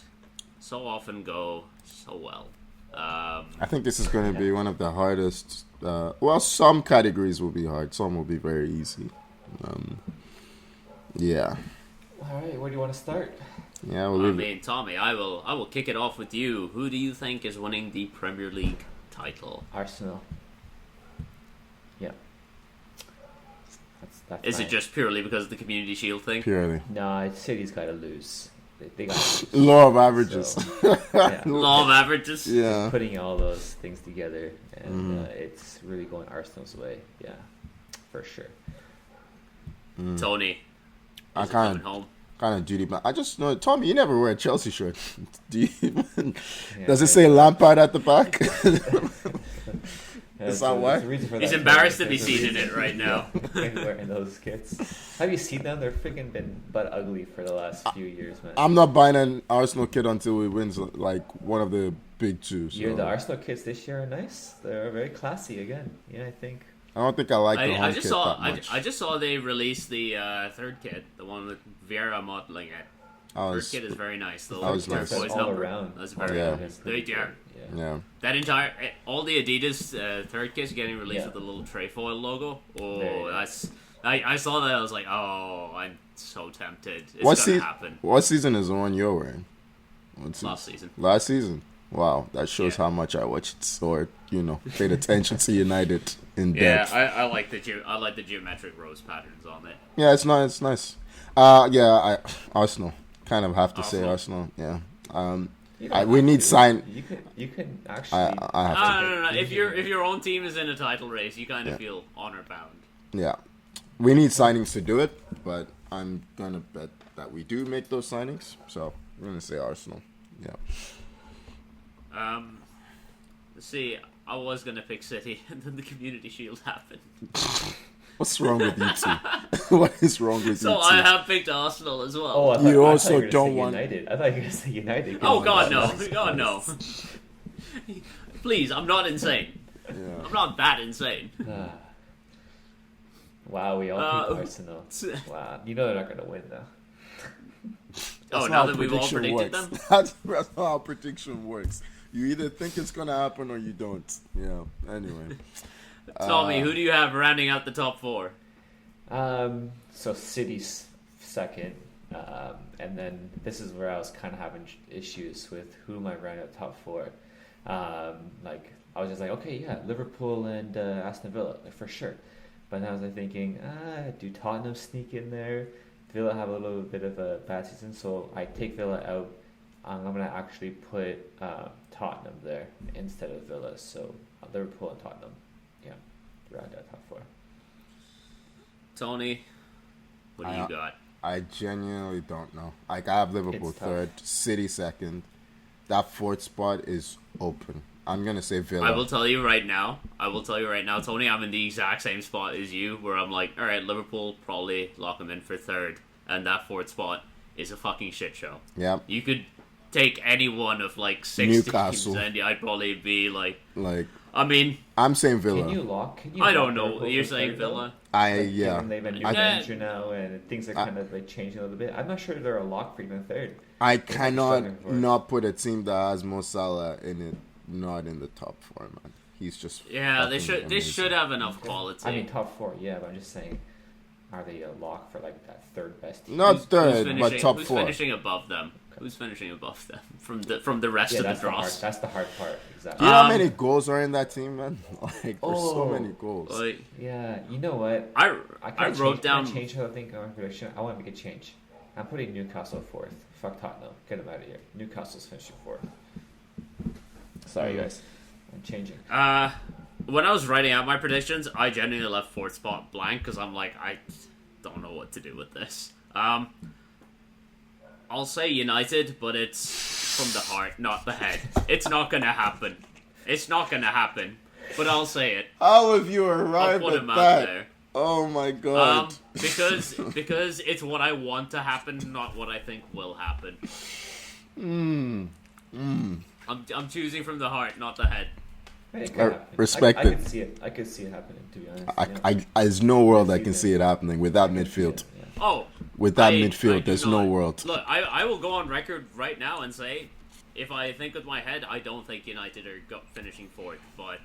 so often go so well. I think this is going to be one of the hardest. Some categories will be hard. Some will be very easy. Yeah. All right, where do you want to start? Yeah, I mean, Tommy, I will kick it off with you. Who do you think is winning the Premier League title? Arsenal. Yeah. That's Is it just purely because of the Community Shield thing? purely. No, City's got to lose. They got to lose. Law of averages. So, yeah. Law of averages. Yeah. Putting all those things together, and it's really going Arsenal's way. Yeah, for sure. Tony, I is it coming can't. home? Kind of duty, but I just know, Tommy, you never wear a Chelsea shirt. Do you even? Yeah, Does it right. say Lampard at the back? That's that why? He's embarrassed to be seen in it right now. Wearing those kits. Have you seen them? They're freaking been butt ugly for the last few years, man. I'm not buying an Arsenal kit until we wins like one of the big two. So. The Arsenal kits this year are nice. They're very classy again. Yeah, I think. I don't think I like the I home just kit saw that much. I just saw they released the third kit, the one with Vieira modeling it. Third kit is very nice. The that was little nice. turquoise all number. around. That's very Yeah. nice. They are. Yeah. That entire all the Adidas third kit's getting released Yeah. with the little trefoil logo. Oh, Very that's I saw that. I was like, oh, I'm so tempted. It's What gonna happen. What season is the one you're wearing? Last season. Last season. Wow, that shows how much I watched or paid attention to United in Yeah, depth. I like the geometric rose patterns on it. Yeah, it's nice. It's nice. Arsenal. Kind of have to say Arsenal. Yeah. You don't We have need to. sign. You can actually. I have to. No. If your own team is in a title race, you kind of feel honor bound. Yeah, we need signings to do it, but I'm gonna bet that we do make those signings. So we're gonna say Arsenal. Yeah. Let's see. I was gonna pick City, and then the Community Shield happened. What's wrong with you two? What is wrong with So you two? I have picked Arsenal as well. Oh, I thought, You I also thought you were don't saying want- United. I thought you were going to say United. Oh God, no! God, no! Please, I'm not insane. Yeah. I'm not that insane. Wow, we all picked Arsenal. Wow, you know they're not going to win though. Oh, That's now not that how we've all prediction predicted works. them. That's not how prediction works. You either think it's gonna happen or you don't. Yeah. Anyway. Tommy, who do you have rounding out the top four? So City's second, and then this is where I was kind of having issues with who am I running at top four. Like I was just like, okay, yeah, Liverpool and Aston Villa, like, for sure. But then I was thinking, do Tottenham sneak in there? Villa have a little bit of a bad season, so I take Villa out. I'm gonna actually put Tottenham there instead of Villa. So Liverpool and Tottenham, yeah, round out top four. Tony, what do you got? I genuinely don't know. Like I have Liverpool It's tough. third, City second. That fourth spot is open. I'm gonna say Villa. I will tell you right now, Tony, I'm in the exact same spot as you, where I'm like, alright, Liverpool, probably lock them in for third, and that fourth spot is a fucking shit show. Yeah. You could take any one of like 6 teams, Newcastle. and I'd probably be like, Like I mean, I'm saying Villa. Can you lock? I don't lock know. Liverpool You're for saying third, though? Villa? Given they've a new I- manager now and things are kind of like changing a little bit. I'm not sure they're a lock for even third. I They're cannot struggling for it. not put a team that has Mo Salah in it, not in the top four, man. He's just Yeah, they fucking should. They amazing. should have enough quality. I mean, top four, yeah, but I'm just saying, are they a lock for like that third best team? Not Who's third, finishing, but top who's four. finishing above them? Who's finishing above them from the rest Yeah, of the that's the hard. draws? That's the hard part. Do Exactly. you know how many goals are in that team, man? Like there's so Oh. many goals. Like, Yeah, you know what? I Can wrote down. change how I think on my prediction. I want to make a change. I'm putting Newcastle fourth. Fuck Tottenham. Get them out of here. Newcastle's finishing fourth. Sorry, guys. I'm changing. When I was writing out my predictions, I genuinely left fourth spot blank because I'm like, I don't know what to do with this. Um, I'll say United, but it's from the heart, not the head. It's not gonna happen. It's not gonna happen. But I'll say it. How have you I'll arrived put at him out that? there. Oh my god. Because it's what I want to happen, not what I think will happen. I'm choosing from the heart, not the head. It could happen. Respect I it. could see it. I could see it happening. To be honest, There's no world I can see it happening without midfield. Oh, Without I midfield, do there's no not. world. Look, I will go on record right now and say, if I think with my head, I don't think United are finishing fourth, but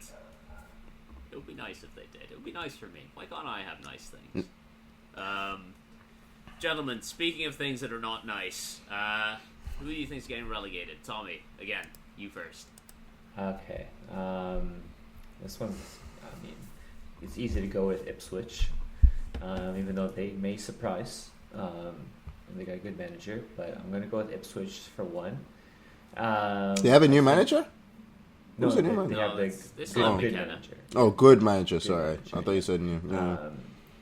it would be nice if they did. It would be nice for me. Why can't I have nice things? Gentlemen, speaking of things that are not nice, who do you think is getting relegated? Tommy, again, you first. Okay. This one, I mean, it's easy to go with Ipswich, even though they may surprise. And they got a good manager, but I'm going to go with Ipswich for one. They have a new manager? No, Who's the new they manager? have It's the not good McKenna. manager. Oh, good manager. Sorry, manager, I thought you said new. Yeah.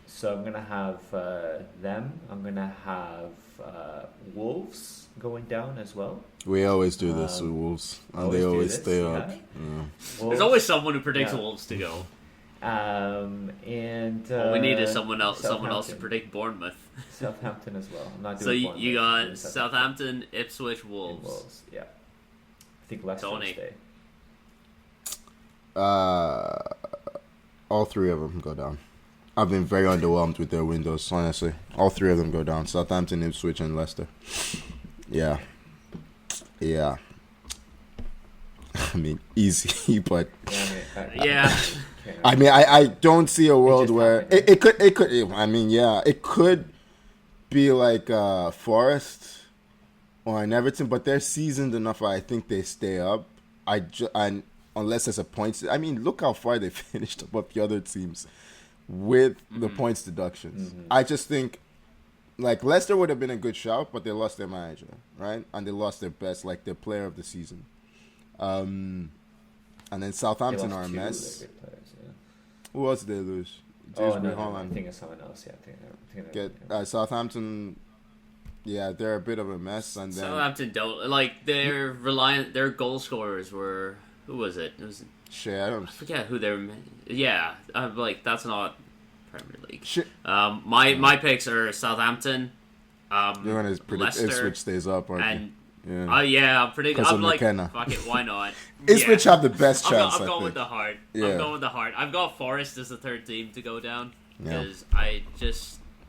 So I'm going to have them. I'm going to have Wolves going down as well. We always do this with Wolves, and they always stay up. Yeah. Wolves, There's always someone who predicts yeah. Wolves to go. And All we need is someone else to Southampton. predict Bournemouth. Southampton as well. I'm not So doing you Bournemouth, I'm got doing Southampton, Ipswich, and Wolves. Wolves. Yeah. I think Leicester will Tony. stay. All three of them go down. I've been very underwhelmed with their windows, honestly. All three of them go down. Southampton, Ipswich, and Leicester. Yeah. I mean, easy, but Yeah. I mean, I don't see a world just where happened. it could. I mean, yeah, it could be like Forest or an Everton, but they're seasoned enough. I think they stay up. And unless there's a points. I mean, look how far they finished above the other teams with the points deductions. I just think like Leicester would have been a good shout, but they lost their manager, right? And they lost their best, like their player of the season. And then Southampton are a mess. Who else did they lose? No, Holland. I think it's someone else. Yeah, Southampton. Yeah, they're a bit of a mess, and then Southampton don't like they're reliant. Their goal scorers were who was it? It was Shea Adams. I forget who they were. Yeah, like that's not Premier League. Shit. My picks are Southampton. You're gonna predict Leicester, Ipswich stays up, aren't and you? I'm predicting. 'Cause I'm of like, McKenna. fuck it, why not? Ipswich have the best I'm chance. going I with think. the heart. Yeah. I'm going with the heart. I've got Forest as the third team to go down Yeah. because I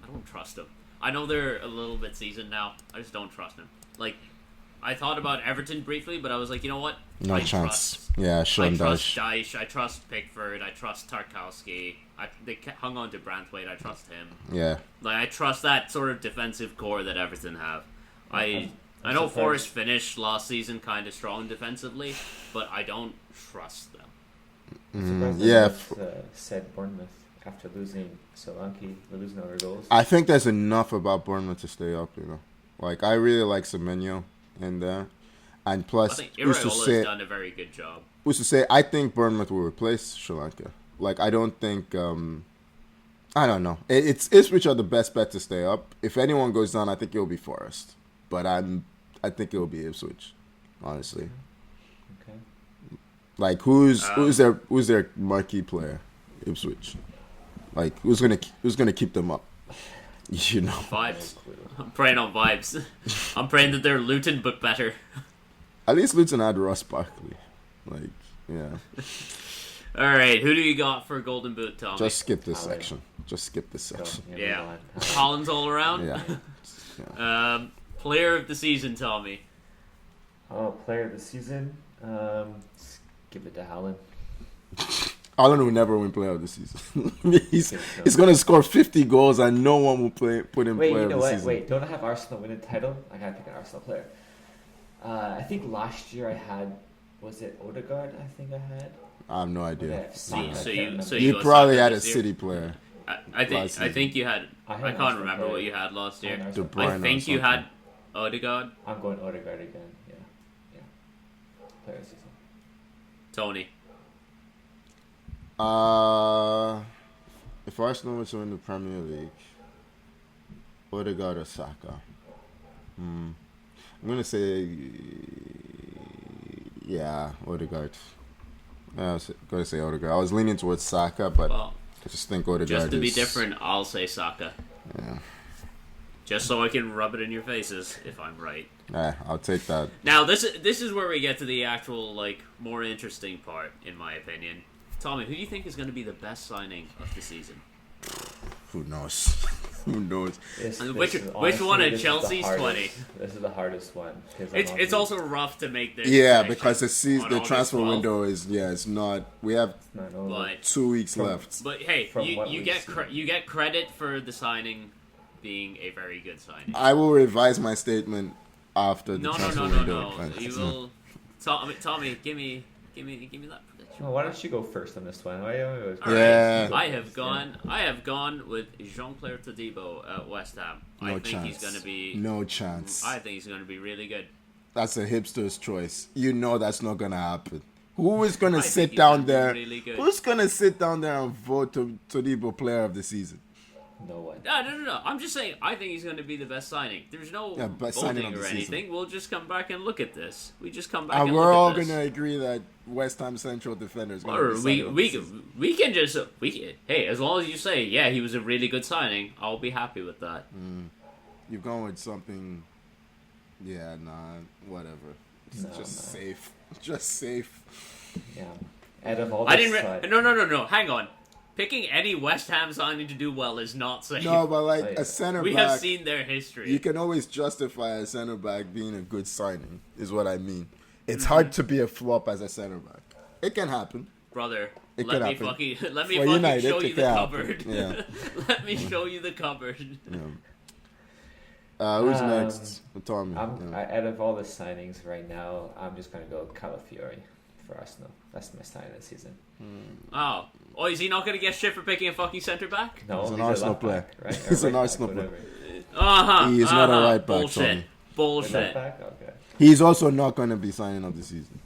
don't trust them. I know they're a little bit seasoned now. I just don't trust them. Like, I thought about Everton briefly, but I was like, you know what? No I chance. Trust, Yeah, I Sean trust Dyche. Dyche. I trust Pickford. I trust Tarkowski. They hung on to Branthwaite. I trust him. Yeah. Like, I trust that sort of defensive core that Everton have. I know surprised. Forest finished last season kind of strong defensively, but I don't trust them. Yeah. Said Bournemouth after losing Solanke, we're losing other goals. I think there's enough about Bournemouth to stay up, you know. Like, I really like Semenyo in there. And I plus, think who's to Iraola's done a very good job. I think Bournemouth will replace Sri Lanka. Like, I don't think, I don't know. It's which are the best bet to stay up. If anyone goes down, I think it'll be Forest. But I think it'll be Ipswich, honestly. Okay. Like, who's their marquee player? Ipswich. Like, who's gonna keep them up? You know. Vibes. I'm praying on vibes. I'm praying that they're Luton but better. At least Luton had Ross Barkley. Like, yeah. All right, who do you got for Golden Boot, Tommy? Just skip this section. Just skip this section. Yeah. Collins all around. Yeah. Player of the season, Tommy. Oh, player of the season. Give it to Haaland. Haaland will never win player of the season. he's gonna score 50 goals and no one will put him Wait, player you know of the what? season. Wait, don't I have Arsenal win a title? I gotta pick an Arsenal player. I think last year I had, was it Odegaard? I think I had. I have no idea. You You probably had a this year. City player. I think you had. I had I an can't Arsenal remember player. what you had last year. I De had Bruyne I think or you had something. Odegaard. I'm going Odegaard again. Yeah. Player of the season. Tony. If Arsenal were to win the Premier League, Odegaard or Saka. I'm gonna say, yeah, Odegaard. I was gonna say Odegaard. I was leaning towards Saka, but Well, I just think Odegaard. just to be different, I'll say Saka. Yeah. Just so I can rub it in your faces if I'm right. I'll take that. Now this is where we get to the actual more interesting part, in my opinion. Tommy, who do you think is going to be the best signing of the season? Who knows? Who knows? Which one of Chelsea's 20? This is the hardest one. It's also rough to make this. Yeah, because the transfer window is it's not. We have 2 weeks left. But hey, you get credit for the signing being a very good signing. I will revise my statement after the transfer window. No. You will. Tommy, give me that prediction. Well, why don't you go first on this one? I have gone with Jean-Claire Todibo at West Ham. I think he's going to be no chance. I think he's going to be really good. That's a hipster's choice. You know that's not going to happen. Who is going to sit down there? Really Who's going to sit down there and vote Todibo player of the season? No one. No. I'm just saying, I think he's going to be the best signing. There's no voting or anything. We'll just come back and look at this. We just come back and we're all going to agree that West Ham central defenders. We can just hey, as long as you say he was a really good signing, I'll be happy with that. You're going with something. Yeah, whatever. Just safe. Just safe. Yeah. Out of all this No. Hang on. Picking any West Ham signing to do well is not safe. No, but a center back. We have seen their history. You can always justify a center back being a good signing, is what I mean. It's hard to be a flop as a center back. It can happen. Brother, let me fucking show you the cupboard. Yeah. Let me show you the cupboard. Yeah. Who's next? Tommy. Out of all the signings right now, I'm just going to go with Calafiori for Arsenal. That's my sign of the season. Oh, is he not going to get shit for picking a fucking centre back? No, he's an Arsenal player. Right? He's an Arsenal player. He is not a right back. Bullshit. Okay. He's also not going to be signing of the season.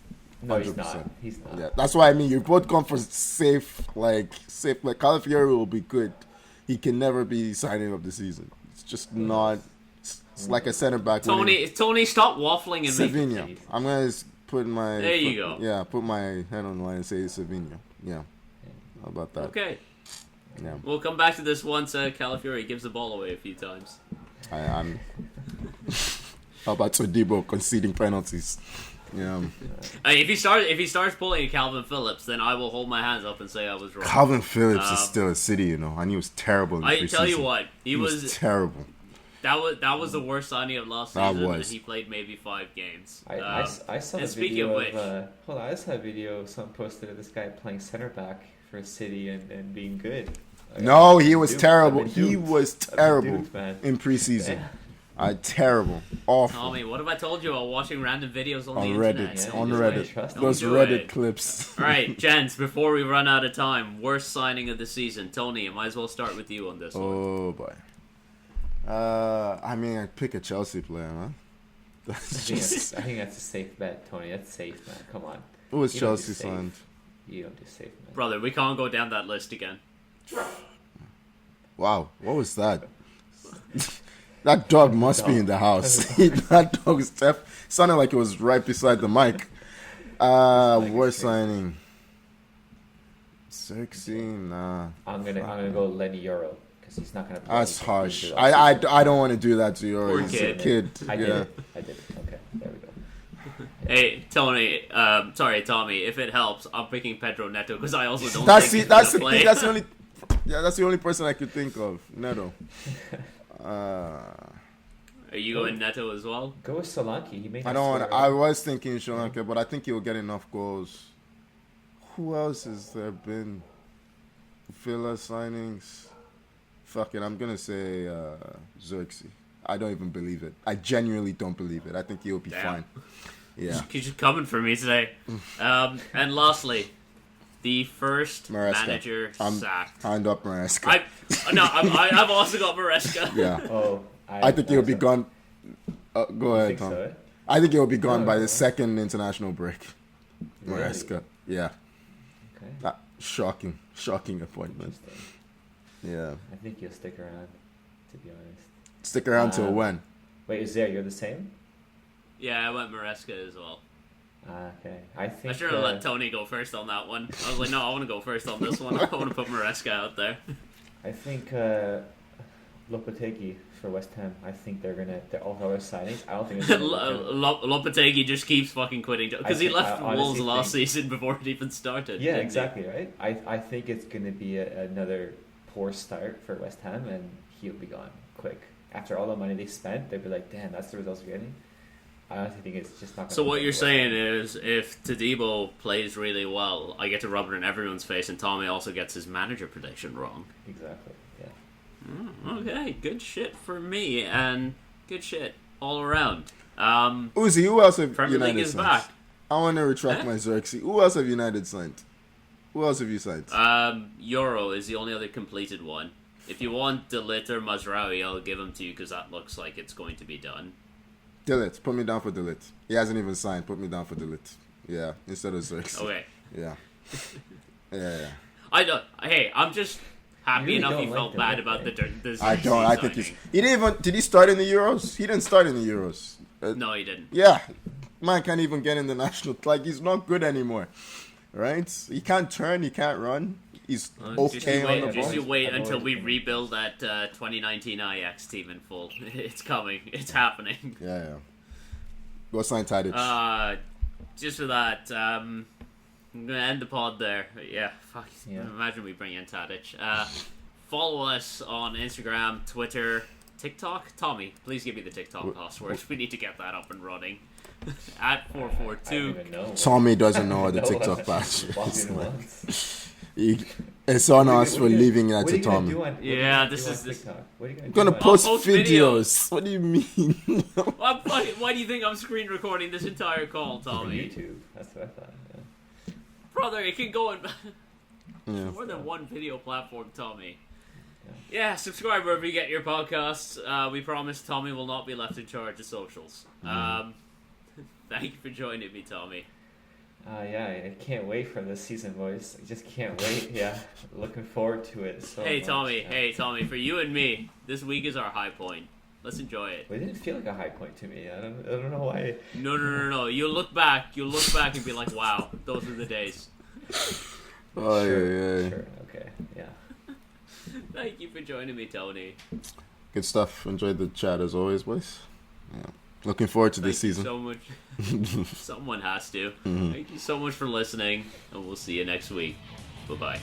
100%. No, he's not. He's not. Yeah, that's why I mean you both come for safe. Like Calafiori will be good. He can never be signing of the season. It's just not. It's like a center back. Tony, stop waffling and Savinho. I'm gonna put my. There you go. Yeah, put my head on the line and say Savinho. Yeah. How about that? Okay. Yeah. We'll come back to this once Calafiori gives the ball away a few times. I'm. How about Todibo conceding penalties? Yeah. If he starts pulling a Calvin Phillips, then I will hold my hands up and say I was wrong. Calvin Phillips is still a City, and he was terrible in the preseason. I tell you what, he was terrible. That was the worst signing of last season, and he played maybe 5 games. I saw the video of hold on, I saw a video someone posted of this guy playing center back for City and being good. No, he was terrible. He was terrible in preseason. Yeah. Terrible. Awful. Tommy, what have I told you about watching random videos on the Reddit? internet? On Reddit. Those Reddit clips. Alright, gents, before we run out of time, worst signing of the season. Tony, I might as well start with you on this one. Oh, boy. I mean, I'd pick a Chelsea player, man. I think that's a safe bet, Tony. That's safe, man. Come on. Who was Chelsea signed? You don't do safe, man. Brother, we can't go down that list again. Wow, what was that? That dog must be in the house. That dog's sounded like it was right beside the mic. Worst signing. Xerxes, nah. I'm gonna go Lenny Euro because he's not gonna play. That's harsh. I don't want to do that to Euro. He's a kid. I did it. Okay, there we go. Hey, Tony. Sorry, Tommy. If it helps, I'm picking Pedro Neto because I also don't. That's think the play. thing. That's the only. Yeah, that's the only person I could think of. Neto. Are you going Neto as well? Go with Solanke. He made. I was thinking Sri Lanka, but I think he'll get enough goals. Who else has there been? Villa signings. Fuck it, I'm gonna say Xerxes. I don't even believe it. I genuinely don't believe it. I think he'll be fine. Yeah. He's just coming for me today. And lastly, the first manager sacked. Hand up Maresca. I've also got Maresca. Yeah. Oh, I think he'll be gone. Go ahead, Tom. So? I think he'll be gone by the second international break. Maresca. Yeah. Okay. Shocking appointment. Yeah. I think he'll stick around, to be honest. Stick around till when? Wait, you're the same? Yeah, I went Maresca as well. Okay. I think... I should have let Tony go first on that one. I was like, no, I want to go first on this one. I want to put Maresca out there. I think Lopetegui for West Ham. I think they're all other signings. I don't think it's Lopetegui just keeps fucking quitting because he left Wolves last season before it even started. Yeah, exactly, right? I think it's going to be another poor start for West Ham, and he'll be gone quick. After all the money they spent, they'll be like, damn, that's the results we're getting. I honestly think it's just not going to. So what you're saying is, if Todibo plays really well, I get to rub it in everyone's face, and Tommy also gets his manager prediction wrong. Exactly, yeah. Okay, good shit for me, and good shit all around. Uzi, who else have Premier United League is signed? back. I want to retract my Xerxes. Who else have United signed? Who else have you signed? Euro is the only other completed one. If you want De Ligt or Mazraoui, I'll give them to you because that looks like it's going to be done. De Ligt. Put me down for De Ligt. He hasn't even signed. Put me down for De Ligt. Yeah, instead of Xerxes. Okay. Yeah. Yeah. I don't. Hey, I'm just happy You really enough don't he like felt De bad Ligt, about right? the I don't. I think signing. he didn't even. Did he start in the Euros? He didn't start in the Euros. No, he didn't. Yeah, man can't even get in the national. Like he's not good anymore, right? He can't turn. He can't run. He's okay on the Just ball. you wait until we rebuild that 2019 Ajax team in full. It's coming. It's happening. Yeah. Go sign Tadic. Just for that, I'm gonna end the pod there. Yeah, fuck. Yeah. Imagine we bring in Tadic. Follow us on Instagram, Twitter, TikTok. Tommy, please give me the TikTok password. We need to get that up and running. At 442. I don't even know. Tommy doesn't know the No, TikTok Walking password. once. It's on us for leaving that to Tommy. Yeah, this is this. What are you I'm gonna do on- post post videos. What do you mean? Why do you think I'm screen recording this entire call, for Tommy? YouTube? That's what I thought. Yeah. Brother, it can go on Yeah. more than one video platform, Tommy. Yeah, subscribe wherever you get your podcasts. We promise Tommy will not be left in charge of socials. Thank you for joining me, Tommy. Yeah, I can't wait for this season, boys. I just can't wait. Yeah, looking forward to it so Hey, much. Tommy. Yeah. Hey, Tommy. For you and me, this week is our high point. Let's enjoy it. But it didn't feel like a high point to me. I don't know why. No. You'll look back and be like, wow, those were the days. Oh, Sure, yeah. sure. Okay, yeah. Thank you for joining me, Tony. Good stuff. Enjoyed the chat as always, boys. Yeah. Looking forward to this Thank you season. so much. Someone has to. Thank you so much for listening, and we'll see you next week. Bye-bye.